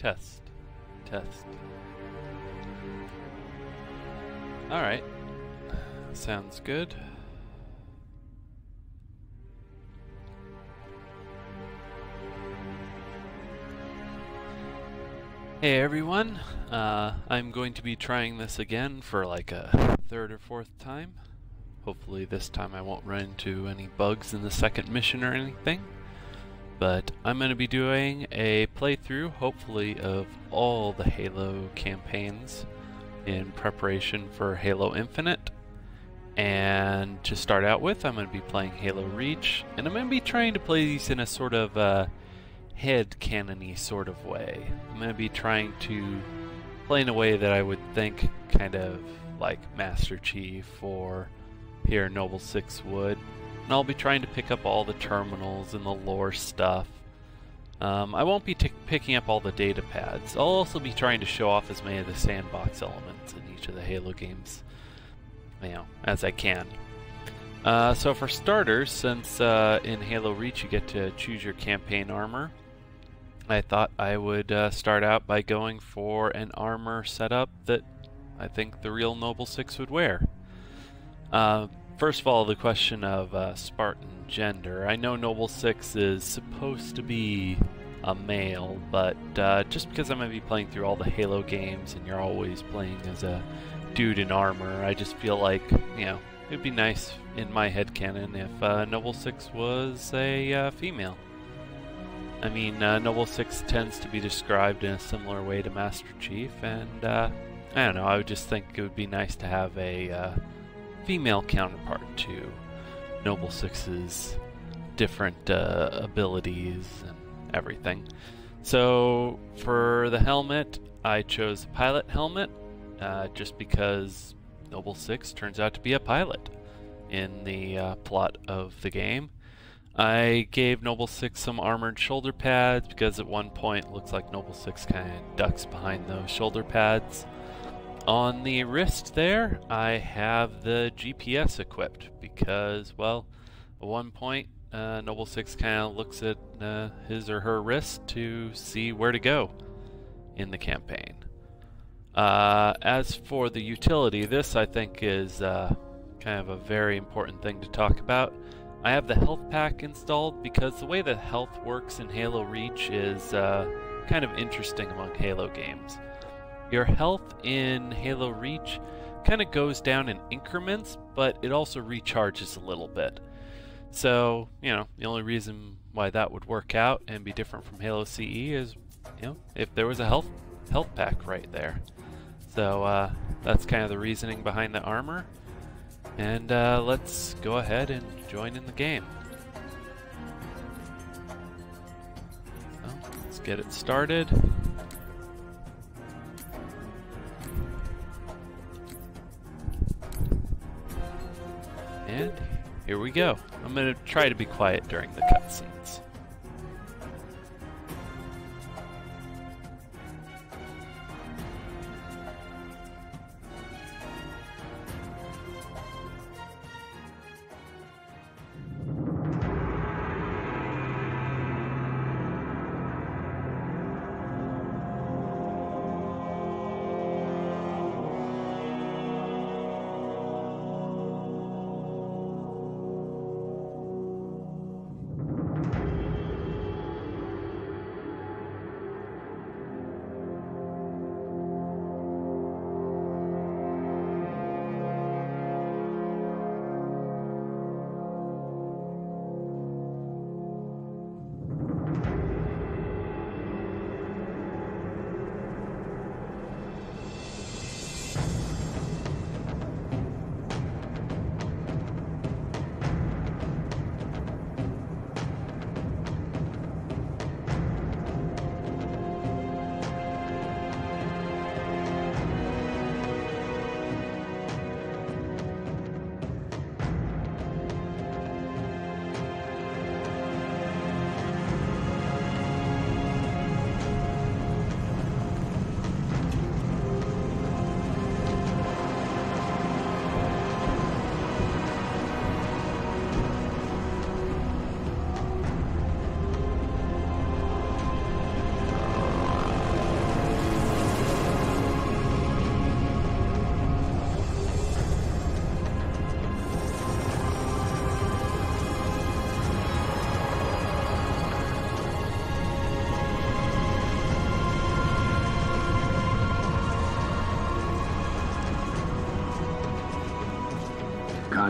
Test. Test. Alright. Sounds good. Hey everyone, I'm going to be trying this again for like a third or fourth time. Hopefully this time I won't run into any bugs in the second mission or anything. But I'm going to be doing a playthrough, hopefully, of all the Halo campaigns in preparation for Halo Infinite. And to start out with, I'm going to be playing Halo Reach, and I'm going to be trying to play these in a sort of head-cannon-y sort of way. I'm going to be trying to play in a way that I would think kind of like Master Chief or here Noble Six would. And I'll be trying to pick up all the terminals and the lore stuff. I won't be picking up all the datapads. I'll also be trying to show off as many of the sandbox elements in each of the Halo games, as I can. So for starters, since in Halo Reach you get to choose your campaign armor, I thought I would start out by going for an armor setup that I think the real Noble Six would wear. First of all, the question of Spartan gender. I know Noble Six is supposed to be a male, but just because I'm going to be playing through all the Halo games and you're always playing as a dude in armor, I just feel like, it'd be nice in my headcanon if Noble Six was a female. I mean, Noble Six tends to be described in a similar way to Master Chief, and I don't know, I would just think it would be nice to have a female counterpart to Noble Six's different abilities and everything. So for the helmet, I chose the pilot helmet, just because Noble Six turns out to be a pilot in the plot of the game. I gave Noble Six some armored shoulder pads because at one point it looks like Noble Six kind of ducks behind those shoulder pads. On the wrist there, I have the GPS equipped because, well, at one point Noble Six kind of looks at his or her wrist to see where to go in the campaign. As for the utility, this I think is kind of a very important thing to talk about. I have the health pack installed because the way that health works in Halo Reach is kind of interesting among Halo games. Your health in Halo Reach kind of goes down in increments, but it also recharges a little bit. So, the only reason why that would work out and be different from Halo CE is, if there was a health pack right there. So that's kind of the reasoning behind the armor. And let's go ahead and join in the game. Well, let's get it started. And here we go. I'm going to try to be quiet during the cutscenes.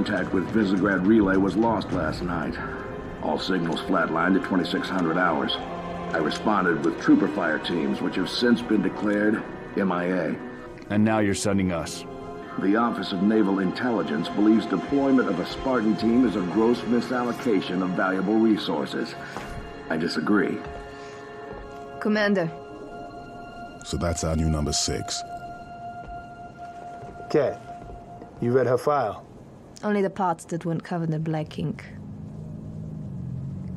Contact with Visegrad Relay was lost last night. All signals flatlined at 2600 hours. I responded with trooper fire teams, which have since been declared MIA. And now you're sending us. The Office of Naval Intelligence believes deployment of a Spartan team is a gross misallocation of valuable resources. I disagree. Commander. So that's our new number 6. Kat, you read her file? Only the parts that weren't covered in black ink.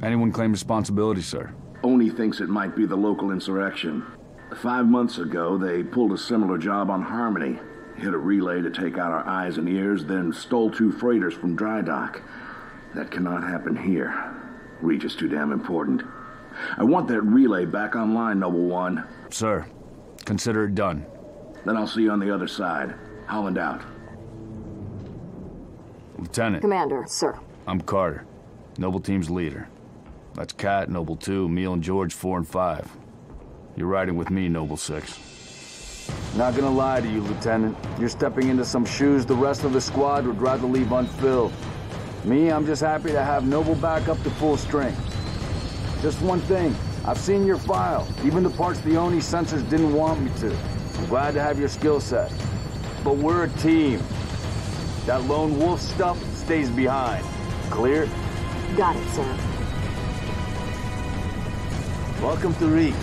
Anyone claim responsibility, sir? Oni thinks it might be the local insurrection. 5 months ago, they pulled a similar job on Harmony. Hit a relay to take out our eyes and ears, then stole 2 freighters from dry dock. That cannot happen here. Reach is too damn important. I want that relay back online, Noble One. Sir, consider it done. Then I'll see you on the other side. Holland out. Lieutenant. Commander, sir. I'm Carter, Noble Team's leader. That's Kat, Noble 2, Emil and George 4 and 5. You're riding with me, Noble 6. Not gonna lie to you, Lieutenant. You're stepping into some shoes the rest of the squad would rather leave unfilled. Me, I'm just happy to have Noble back up to full strength. Just one thing, I've seen your file, even the parts the Oni censors didn't want me to. I'm glad to have your skill set. But we're a team. That lone wolf stuff stays behind. Clear? Got it, sir. Welcome to Reach.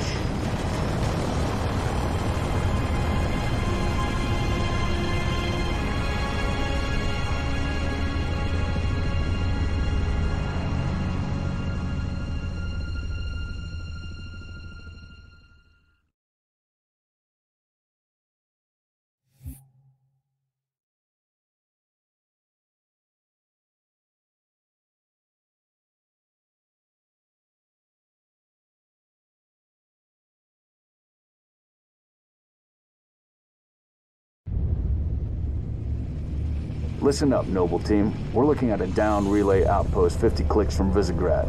Listen up, Noble Team. We're looking at a down relay outpost 50 clicks from Visegrad.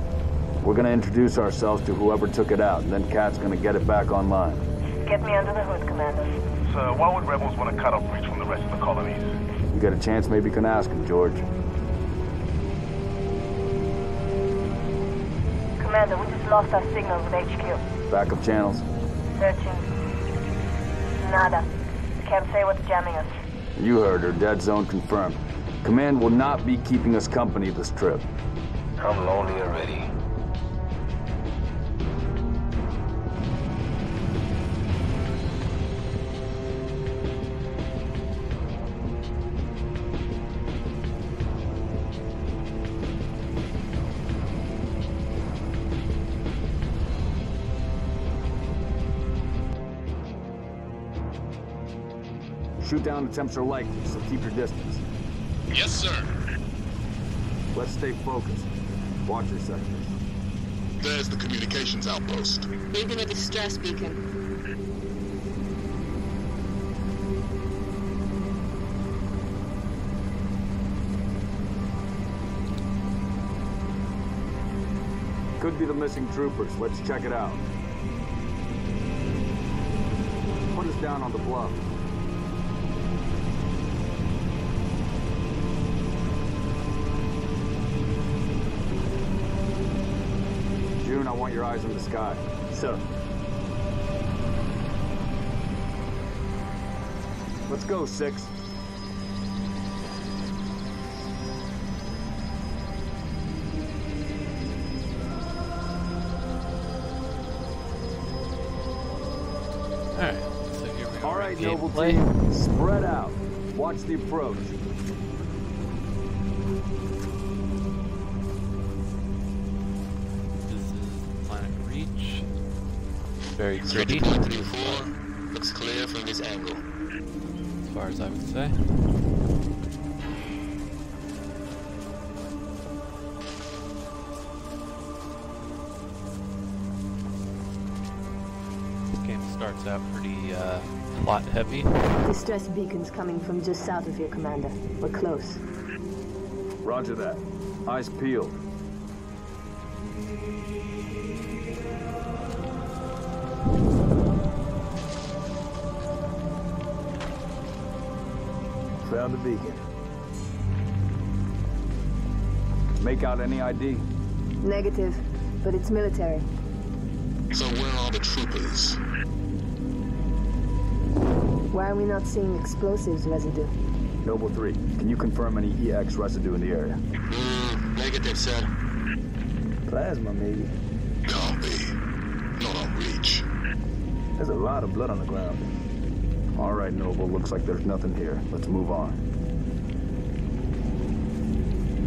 We're gonna introduce ourselves to whoever took it out, and then Kat's gonna get it back online. Get me under the hood, Commander. Sir, why would rebels want to cut off Reach from the rest of the colonies? You get a chance, maybe you can ask him, George. Commander, we just lost our signal with HQ. Backup channels? Searching. Nada. Can't say what's jamming us. You heard her. Dead zone confirmed. Command will not be keeping us company this trip. I'm lonely already. Shoot-down attempts are likely, so keep your distance. Yes, sir. Let's stay focused. Watch your sectors. There's the communications outpost. Reading a distress beacon. Could be the missing troopers. Let's check it out. Put us down on the bluff. June, I want your eyes in the sky. Sir. Let's go, 6. Alright, so here we are. All right, Noble Gameplay. Team, spread out. Watch the approach. This is Planet Reach. Very pretty, 334 looks clear from this angle. as far as I would say. This game starts out pretty plot heavy. Distress beacon's coming from just south of here, Commander. We're close. Roger that. Eyes peeled. Found the beacon. Make out any ID? Negative, but it's military. So where are the troopers? Why are we not seeing explosives residue? Noble 3, can you confirm any EX residue in the area? Negative, sir. Plasma, maybe. Can't be. Not on reach. There's a lot of blood on the ground. All right, Noble, looks like there's nothing here. Let's move on.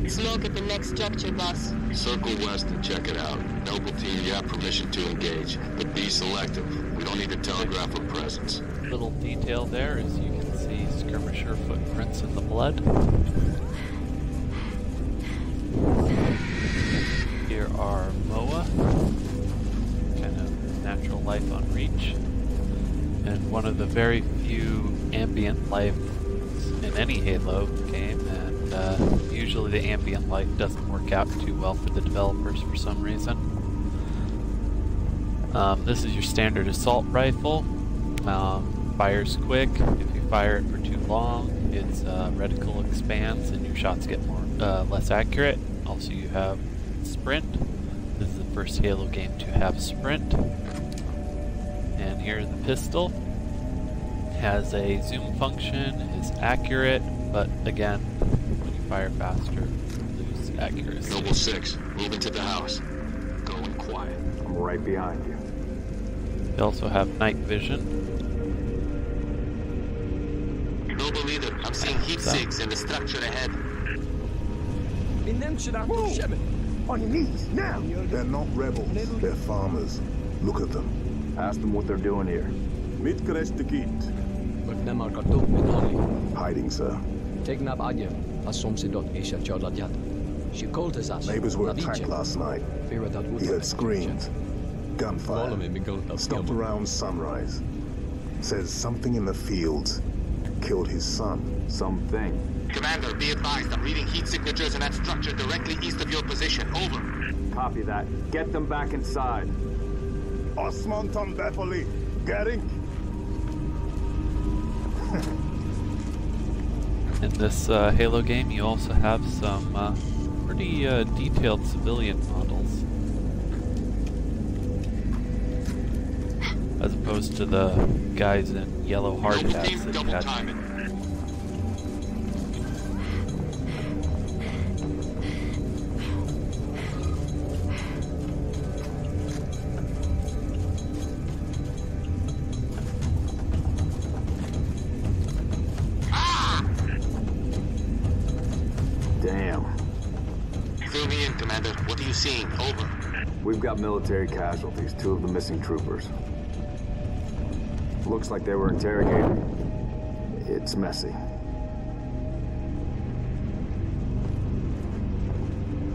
Smoke at the next structure, boss. Circle west and check it out. Noble team, you have permission to engage, but be selective. We don't need to telegraph our presence. Little detail there is you can see skirmisher footprints in the blood. Here are MOA, kind of natural life on Reach, and one of the very few ambient life in any Halo game, and usually the ambient light doesn't work out too well for the developers for some reason. This is your standard assault rifle. Fires quick. If you fire it for too long, its reticle expands and your shots get less accurate. Also, you have sprint. This is the first Halo game to have sprint. And here's the pistol. Has a zoom function, is accurate, but again, when you fire faster, you lose accuracy. Noble 6, move into the house. Going quiet. I'm right behind you. You also have night vision. Noble leader, I'm seeing heat sinks in the structure ahead. Move! On your knees, now! They're not rebels, they're farmers. Look at them. Ask them what they're doing here. Hiding, sir. Neighbors were attacked last night. He heard screams, gunfire. Stopped around sunrise. Says something in the fields killed his son. Something. Commander, be advised, I'm reading heat signatures in that structure directly east of your position. Over. Copy that. Get them back inside. Osman Tom Bepoli. Getting? In this Halo game, you also have some pretty detailed civilian models, as opposed to the guys in yellow hard hats that you had. Seeing. Over. We've got military casualties, 2 of the missing troopers. Looks like they were interrogated. It's messy.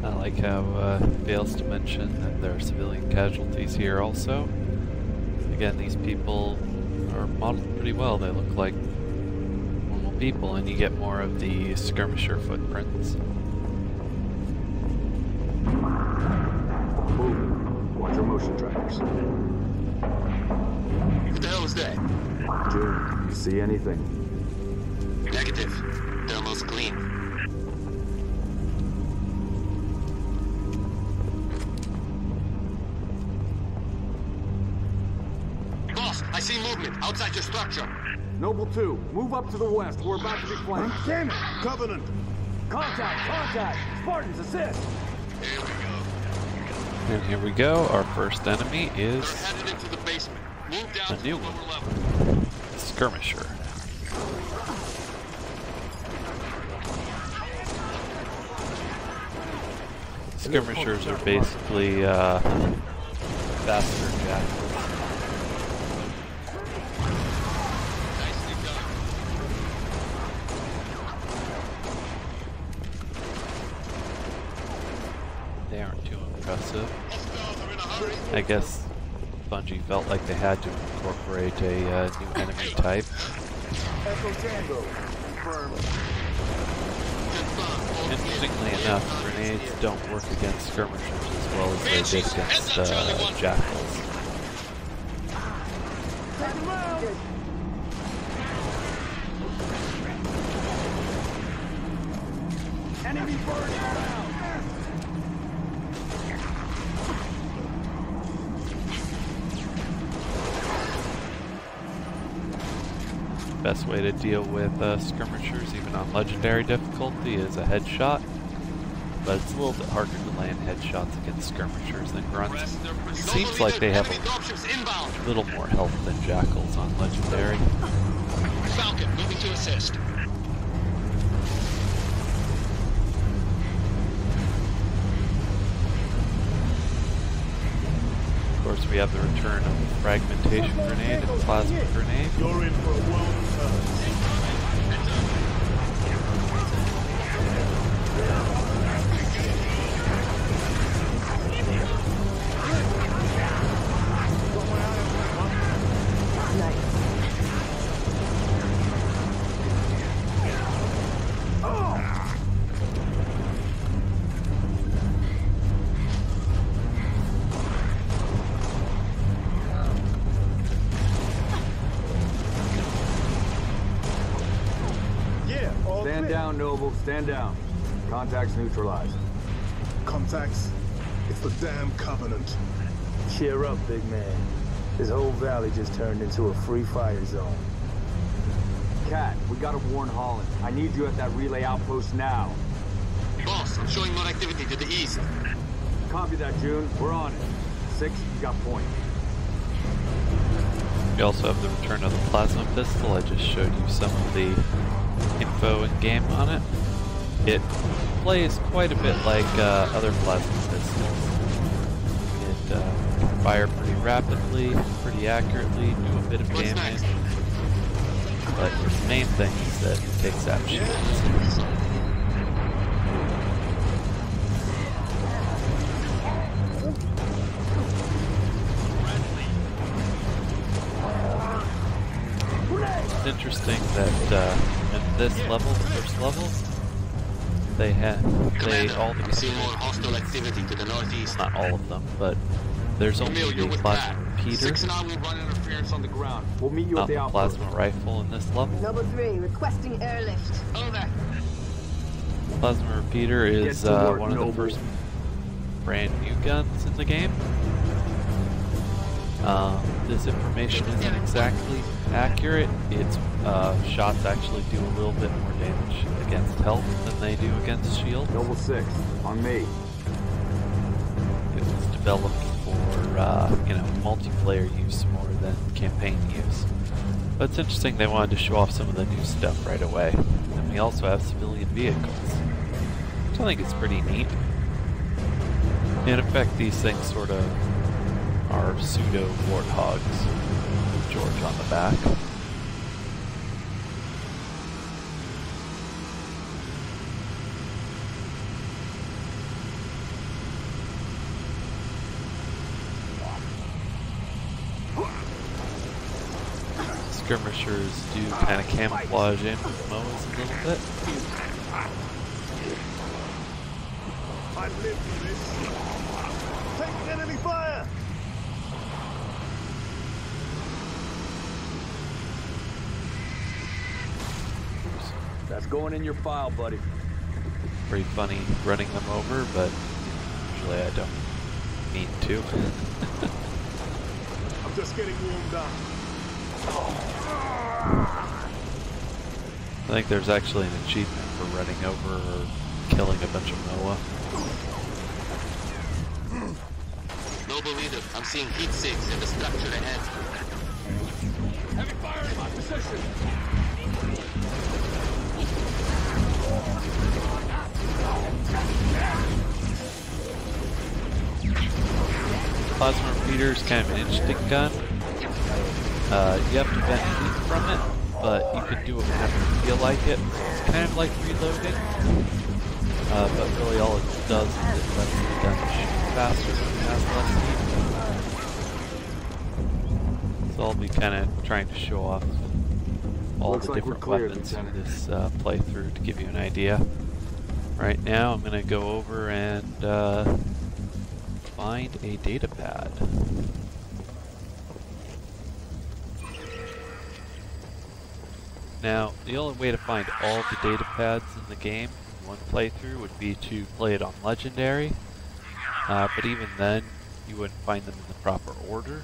I like how it fails to mention that there are civilian casualties here also. Again, these people are modeled pretty well. They look like normal people, and you get more of the skirmisher footprints. Watch your motion trackers. What the hell is that? June, you see anything? Negative. Thermal's clean. Boss, I see movement outside your structure. Noble 2, move up to the west. We're about to be flanked. Damn it! Covenant! Contact! Contact! Spartans, assist! Here we go. And here we go. Our first enemy is They're headed into the basement. Move down a new to the one. lower level. Skirmisher. Skirmishers are basically faster jackals. Nicely done. They aren't too impressive. Hostiles are in a hurry. I guess Bungie felt like they had to incorporate a new enemy type. Echo Tango. Confirmed. Interestingly enough, grenades don't work against skirmishers as well as they did against jackals. Enemy burning around! best way to deal with skirmishers, even on legendary difficulty, is a headshot. But it's a little bit harder to land headshots against skirmishers than grunts. Seems like they have a little more health than jackals on legendary. Falcon, moving to assist. Of course, we have the return of fragmentation grenade and plasma grenade. You're in for a world of hurt. Stand down, Noble. Stand down. Contacts neutralized. Contacts? It's the damn Covenant. Cheer up, big man. This whole valley just turned into a free fire zone. Cat, we gotta warn Holland. I need you at that relay outpost now. Boss, I'm showing more activity to the east. Copy that, June. We're on it. 6, you got point. We also have the return of the plasma pistol. I just showed you some of the info in game on it. It plays quite a bit like other plasma pistols. It can fire pretty rapidly, pretty accurately, do a bit of damage. But the main thing is that it takes out shields. It's interesting that in this level, the first level, they all the seeing more hostile activity to the northeast. Not all of them, but there's only the plasma repeater. 6 and I will run interference on the ground. We'll meet you Not at the the outpost. plasma rifle in this level. Number 3, requesting airlift. Over. Plasma repeater is one of the first brand new guns in the game. This information isn't exactly accurate. Its shots actually do a little bit more damage against health than they do against shield. Noble 6, on me. It was developed for multiplayer use more than campaign use. But it's interesting they wanted to show off some of the new stuff right away. And we also have civilian vehicles, which I think is pretty neat. In effect, these things sort of are pseudo warthogs with George on the back. Skirmishers do kind of camouflage in with MOAs a little bit. I live for this. Take enemy fire! That's going in your file, buddy. Pretty funny running them over, but usually I don't mean to. I'm just getting warmed up. I think there's actually an achievement for running over or killing a bunch of MOA. Noble leader, I'm seeing heat sinks in the structure ahead. Heavy fire in my position! Plasma repeater is kind of an interesting gun. You have to vent heat from it, but you can do it whenever you feel like it. It's kind of like reloading, but really all it does is it lets the gun shoot faster when it has less heat. So I'll be kind of trying to show off all the different weapons in this playthrough to give you an idea. Right now I'm going to go over and find a datapad. Now, the only way to find all the datapads in the game in one playthrough would be to play it on Legendary, but even then, you wouldn't find them in the proper order.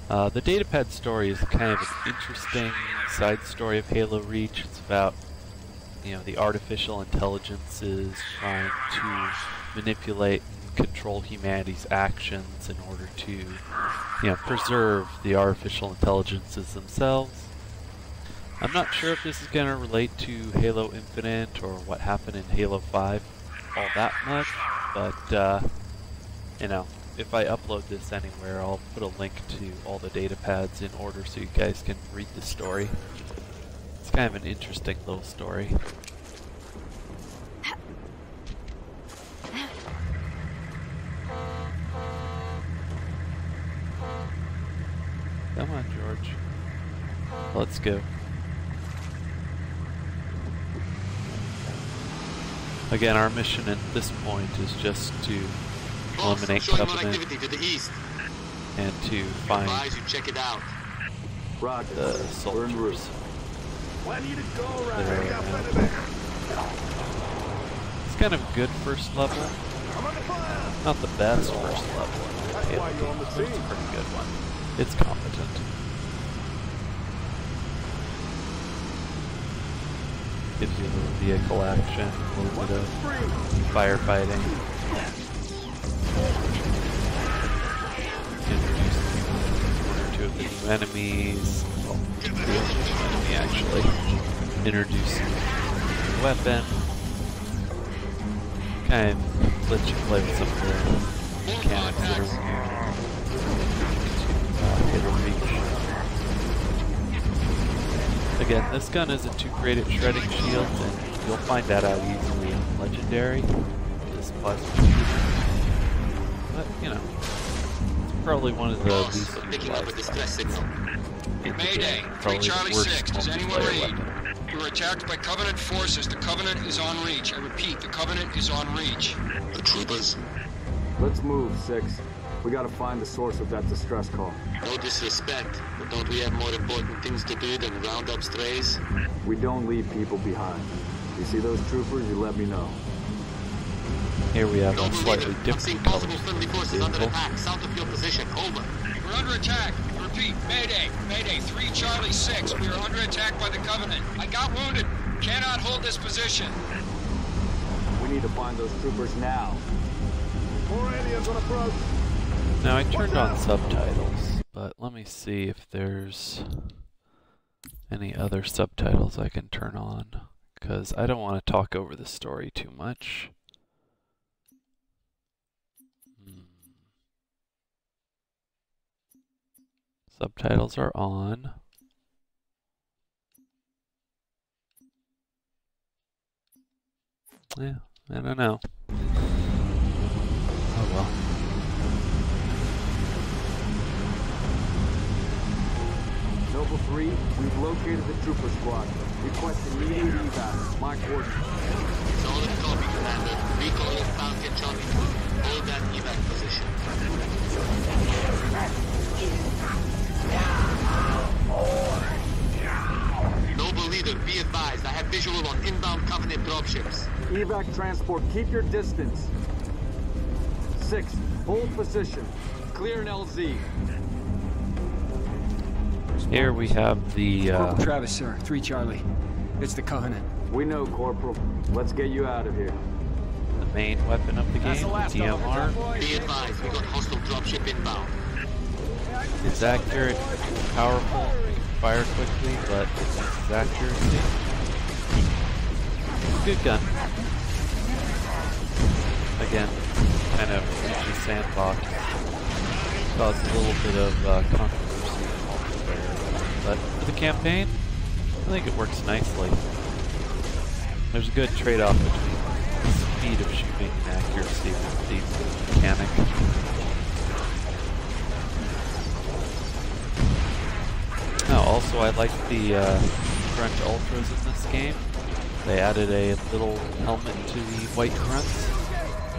The datapad story is kind of an interesting side story of Halo Reach. It's about, you know, the artificial intelligences trying to manipulate and control humanity's actions in order to, you know, preserve the artificial intelligences themselves. I'm not sure if this is going to relate to Halo Infinite or what happened in Halo 5 all that much, but, you know, if I upload this anywhere, I'll put a link to all the datapads in order so you guys can read the story. It's kind of an interesting little story. Come on, George. Let's go. Again, our mission at this point is just to eliminate Covenant and to find the soldiers. It's kind of a good first level. Not the best first level in Halo games, but it's a pretty good one. It's competent. Gives you a little vehicle action, a little bit of firefighting. Introduces one or two of the new enemies. Well, the new enemy actually. Introduces a weapon. Kind of lets you play with some of the mechanics that are hit or reach. Again, this gun isn't too great at shredding shields, and you'll find that out easily in Legendary. This plasma shooter. But, you know, it's probably one of the least utilized in Mayday, 3 Charlie 6, does anyone read? You were attacked by Covenant forces. The Covenant is en reach. I repeat, the Covenant is en reach. The troopers? Let's move, 6. We gotta find the source of that distress call. No disrespect, but don't we have more important things to do than round up strays? We don't leave people behind. You see those troopers, you let me know. Here we have a slightly different color friendly forces under attack south of your position. Over. We're under attack. Repeat, Mayday. Mayday, 3 Charlie 6. We are under attack by the Covenant. I got wounded. Cannot hold this position. We need to find those troopers now. More aliens on approach. Now I turned on subtitles, but let me see if there's any other subtitles I can turn on, because I don't want to talk over the story too much. Subtitles are on. Yeah, I don't know. Oh well. Noble 3, we've located the trooper squad. Request immediate evac. My coordinates. Solid copy, Commander. Recall your Falcon Charlie 2. Hold that evac position. Noble leader, be advised. I have visual on inbound Covenant dropships. Evac transport, keep your distance. 6, hold position. Clear an LZ. Here we have the Corporal Travis, sir. 3 Charlie. It's the Covenant. We know, Corporal. Let's get you out of here. the main weapon of the game, DMR. Be advised, we got hostile dropship inbound. It's accurate, powerful, fire quickly, but it's its accuracy. Good gun. Again, kind of Reach's sandbox. Caused a little bit of controversy in multiplayer, but for the campaign, I think it works nicely. There's a good trade-off between the speed of shooting and accuracy with the mechanic. Oh, also I like the Grunt Ultras in this game. They added a little helmet to the white grunts,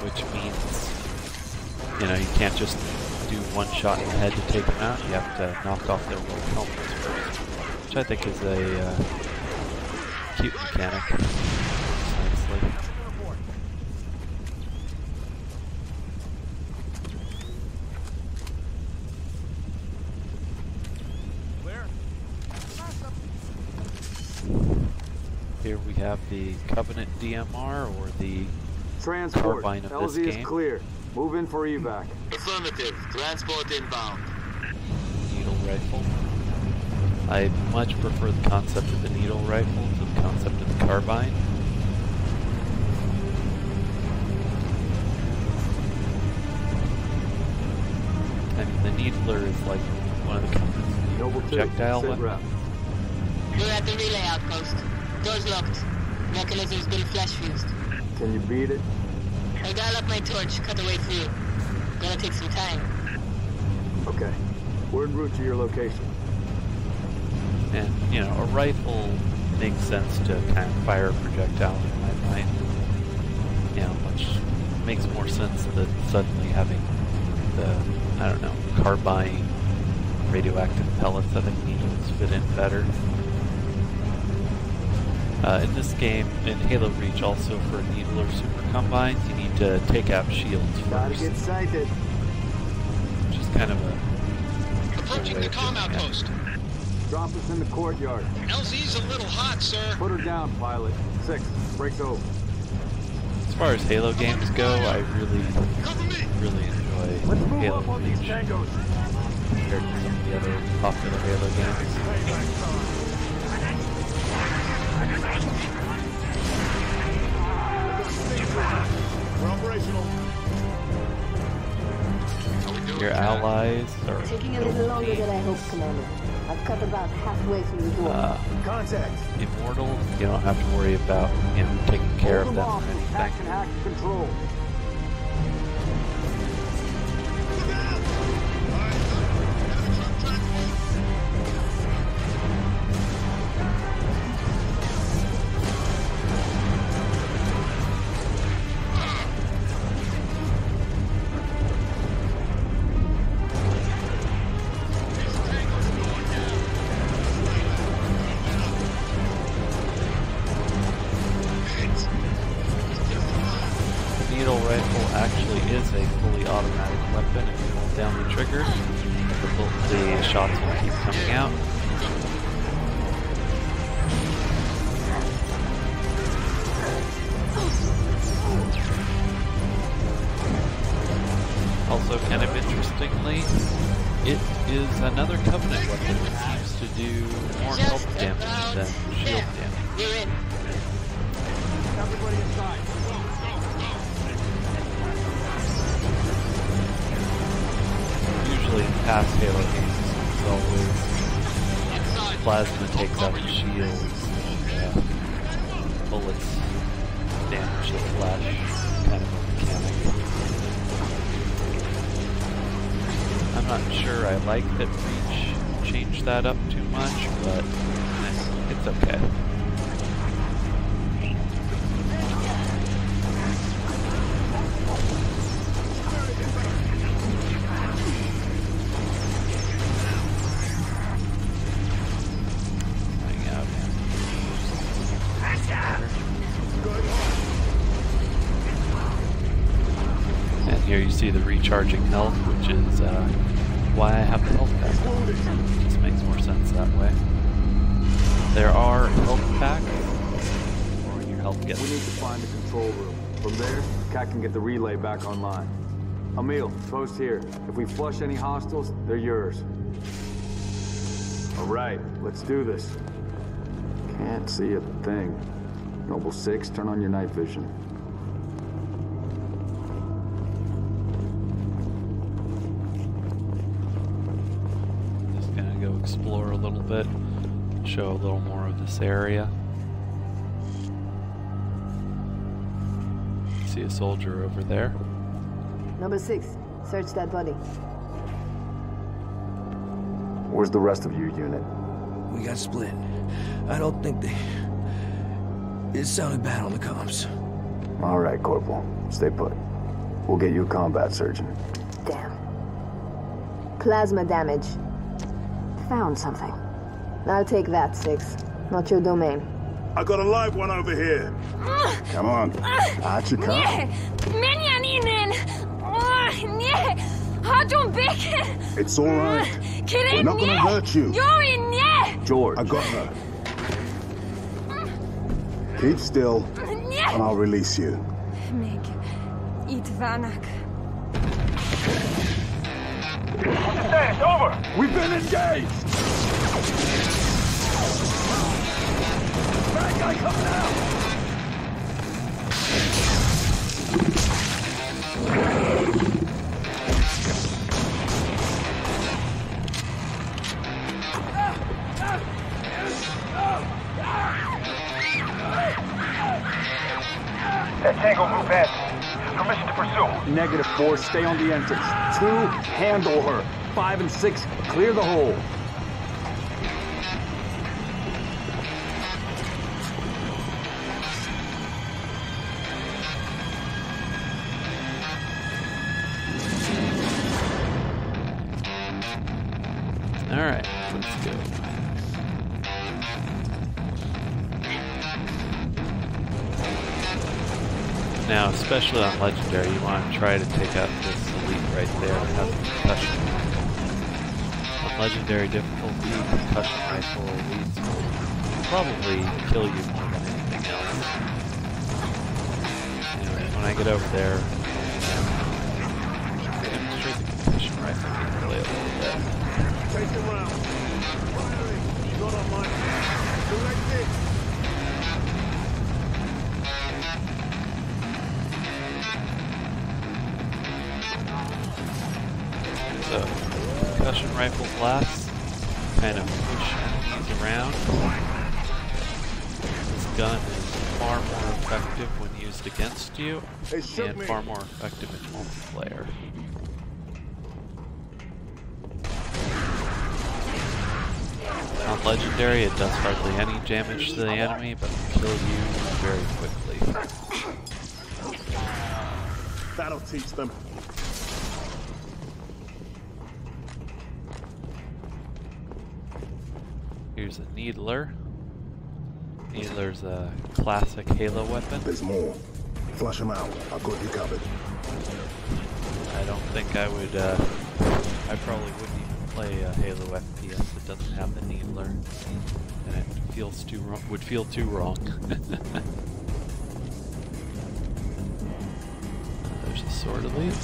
which means, you know, you can't just do one shot in the head to take them out. You have to knock off their little helmets first, which I think is a cute mechanic. Nicely. Here we have the Covenant DMR, or the Transport. carbine of LZ this is game. clear. Move in for evac. Affirmative. Transport inbound. Needle rifle. I much prefer the concept of the needle rifle to the concept of the carbine. I mean, the needler is like one of the Covenant's projectile weapons. We're at the relay outpost. Door's locked. Mechanism's been flash fused. Can you beat it? I dial up my torch, cut the way through. Gonna take some time. Okay. We're en route to your location. And, you know, a rifle makes sense to kind of fire a projectile in my mind. You know, which makes more sense than suddenly having the, I don't know, carbine radioactive pellets. I think needles fit in better. In this game, in Halo Reach, also for needle or super combines, you need to take out shields first. Gotta get sighted. Which is kind of a... Approaching the comm outpost. Drop us in the courtyard. LZ's a little hot, sir. Put her down, pilot. 6. Breaks over. As far as Halo games go, I really enjoy Halo Reach compared to some of the other popular Halo games. We're operational. Your allies are taking a little longer than I hoped, Commander. I've cut about halfway through the door. Contact. Immortal. You don't have to worry about, you know, taking care of them or anything. Action, hack, control. Needle rifle actually is a fully automatic weapon. If you hold down the trigger, the shots will keep coming out. Also, kind of interestingly, it is another Covenant weapon that seems to do more health damage than shield damage. We're in. Everybody inside. Usually in past Halo games, it's always plasma takes out the shields, and bullets damage the flesh, kind of a mechanic. I'm not sure I like that Reach changed that up too much, but it's okay. And here you see the recharging health, which is why I have the health pack. It just makes more sense that way. There are health packs, or your health gets... We need to find the control room. From there, Cat can get the relay back online. Emil, post here. If we flush any hostiles, they're yours. All right, let's do this. Can't see a thing. Noble 6, turn on your night vision. Just gonna go explore a little bit, show a little more of this area. See a soldier over there. Number 6, search that body. Where's the rest of your unit? We got split. I don't think they... It sounded bad on the comms. All right, Corporal. Stay put. We'll get you a combat surgeon. Damn. Plasma damage. Found something. I'll take that, 6. Not your domain. I got a live one over here. Come on. Out you come. It's all right. We're not gonna hurt you. George. I got her. Keep still, and I'll release you. Mig, eat Vanak. Understand, it's over! We've been engaged! Bad guy coming out! That Tango group has permission to pursue. -4, stay on the entrance. 2, handle her. 5 and 6, clear the hole. Alright, let's go. Now, especially on Legendary, you want to try to take out this elite right there that has concussion. On Legendary difficulty, concussion rifle elites will probably kill you more than anything else. Anyways, when I get over there, I'll demonstrate the concussion rifle gameplay a little bit. Take him round. Firing. Not on my direct hit. So, concussion rifle blasts kind of push enemies around. This gun is far more effective when used against you, and far more effective in multiplayer. On Legendary, it does hardly any damage to the enemy, but will kill you very quickly. That'll teach them. Here's a Needler. Needler's a classic Halo weapon. There's more. Flush them out. I've got you covered. I don't think I would, I probably wouldn't even play a Halo FPS that doesn't have the Needler. And it feels too wrong, would feel too wrong. There's a sword elite.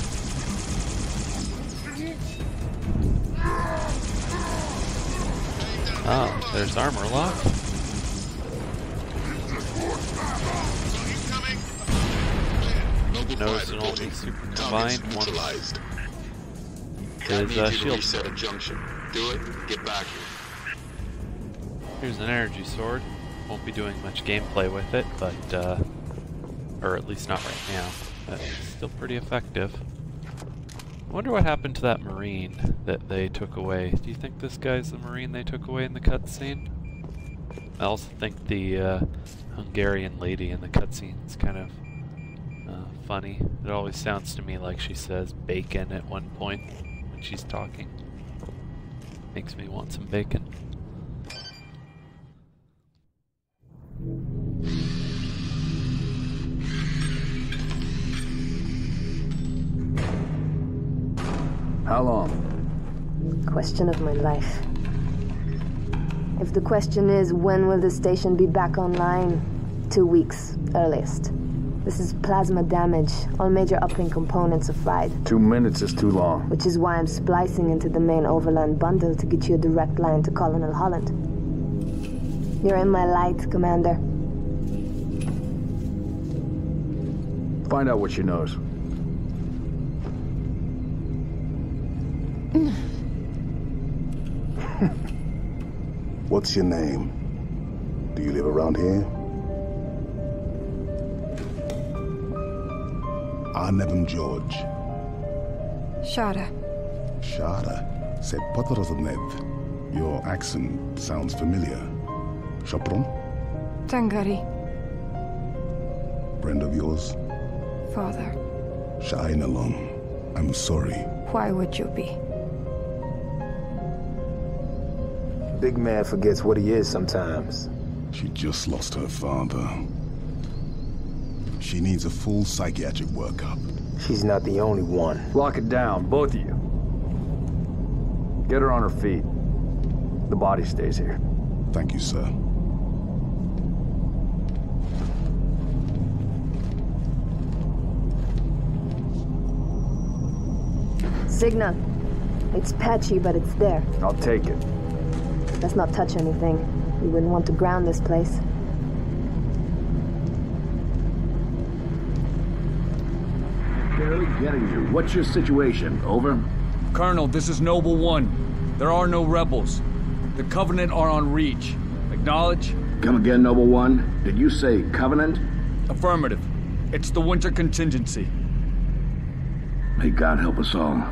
Oh, there's armor lock. Notice an only super combined one. Is shield set a junction. Do it, get back here. Here's an energy sword. Won't be doing much gameplay with it, but or at least not right now. But it's still pretty effective. I wonder what happened to that Marine that they took away. Do you think this guy's the Marine they took away in the cutscene? I also think the Hungarian lady in the cutscene is kind of funny. It always sounds to me like she says bacon at one point when she's talking. Makes me want some bacon. How long? Question of my life. If the question is, when will the station be back online? 2 weeks, earliest. This is plasma damage. All major uplink components are fried. 2 minutes is too long. Which is why I'm splicing into the main overland bundle to get you a direct line to Colonel Holland. You're in my light, Commander. Find out what she knows. What's your name? Do you live around here? Arnevim George. Shada. Shada? C'est pas Nev. Your accent sounds familiar. Chapron? Tangari. Friend of yours? Father. Shine along. I'm sorry. Why would you be? Big man forgets what he is sometimes. She just lost her father. She needs a full psychiatric workup. She's not the only one. Lock it down, both of you. Get her on her feet. The body stays here. Thank you, sir. signal. It's patchy, but it's there. I'll take it. Let's not touch anything. We wouldn't want to ground this place. Barely getting you. What's your situation? Over? Colonel, this is Noble 1. There are no rebels. The Covenant are on Reach. Acknowledge? Come again, Noble 1. Did you say Covenant? Affirmative. It's the winter contingency. May God help us all.